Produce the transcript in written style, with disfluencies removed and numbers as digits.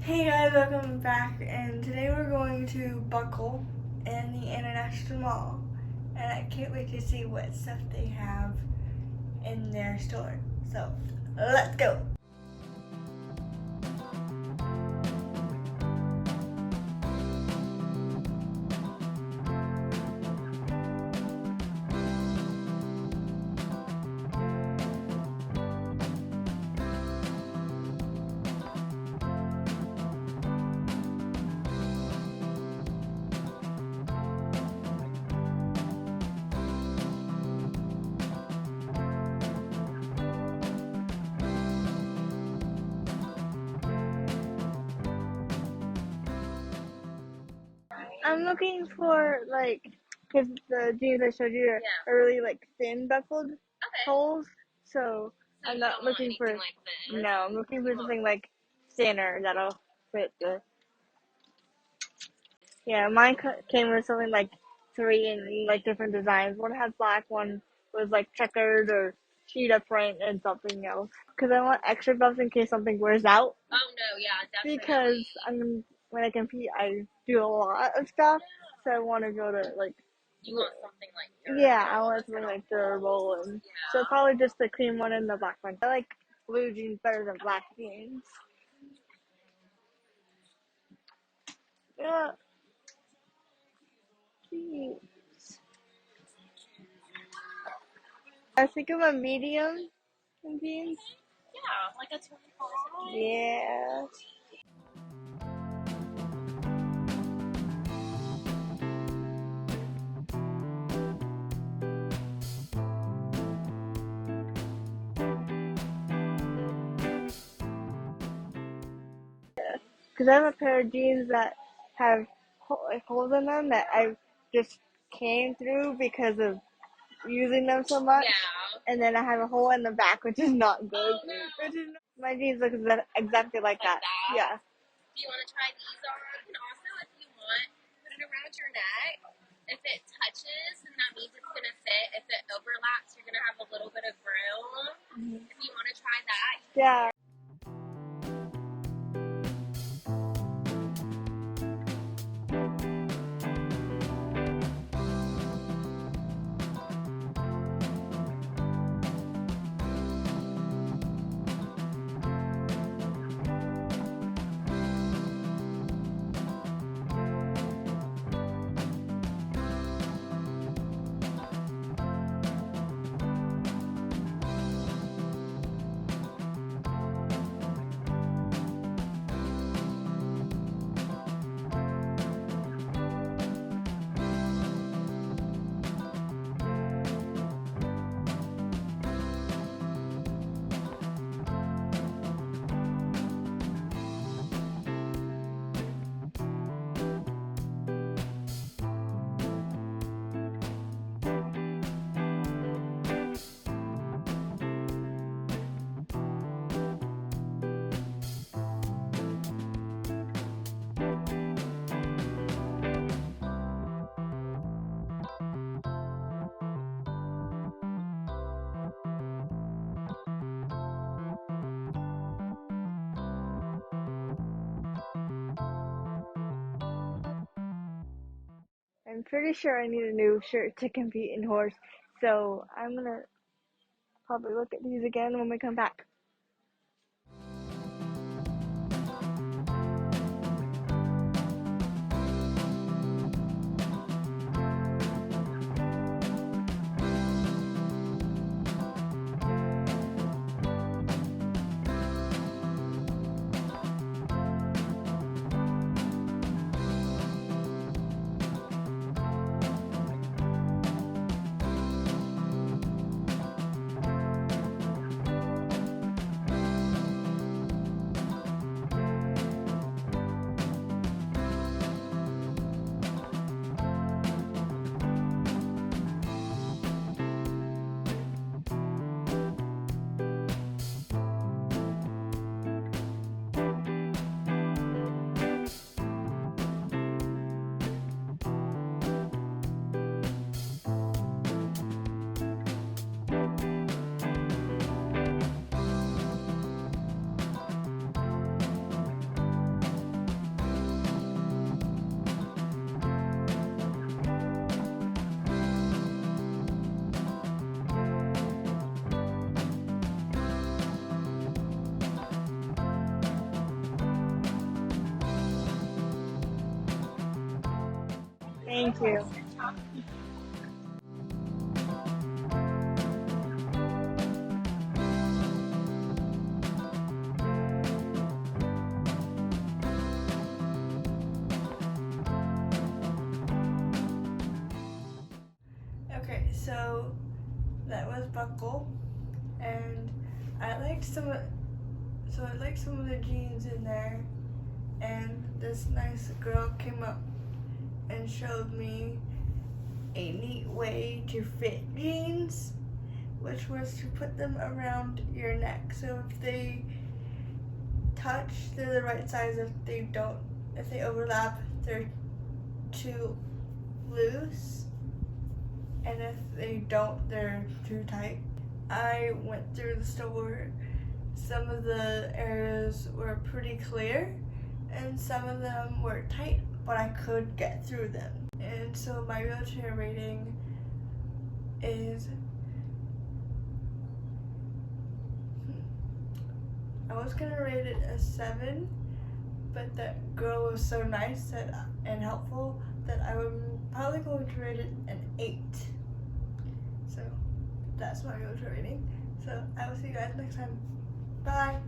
Hey guys, welcome back, and today we're going to Buckle in the International Mall, and I can't wait to see what stuff they have in their store. So, let's go! I'm looking for, because the jeans I showed you are really, thin buckled holes, so I'm not looking for, no, I'm looking for something, thinner that'll fit the, yeah, mine came with something, three in, different designs. One has black, one was, checkered or cheetah print, and something else. Because I want extra buffs in case something wears out. Oh no, yeah, definitely. Because when I compete, I do a lot of stuff, so I want to go to You want something durable. yeah, I want something durable, and so probably just the cream one and the black one. I like blue jeans better than black jeans. Yeah, jeans. I think of a medium in jeans. Yeah, like a 24. Yeah. Because I have a pair of jeans that have holes in them that I just came through because of using them so much. Yeah. And then I have a hole in the back, which is not good. Oh, no. My jeans look exactly like that. Yeah. Do you want to try these on? You can also, if you want, put it around your neck. If it touches, then that means it's going to fit. If it overlaps, you're going to have a little bit of room. Mm-hmm. If you want to try that. Yeah. I'm pretty sure I need a new shirt to compete in horse, so I'm gonna probably look at these again when we come back. Thank you. Okay, so that was Buckle, and I liked some of the jeans in there, and this nice girl came up and showed me a neat way to fit jeans, which was to put them around your neck. So if they touch, they're the right size. If they overlap, they're too loose. And if they don't, they're too tight. I went through the store. Some of the areas were pretty clear, and some of them were tight, but I could get through them. And so my wheelchair rating is, I was gonna rate it a 7, but that girl was so nice and helpful that I'm probably going to rate it an 8. So that's my wheelchair rating. So I will see you guys next time. Bye.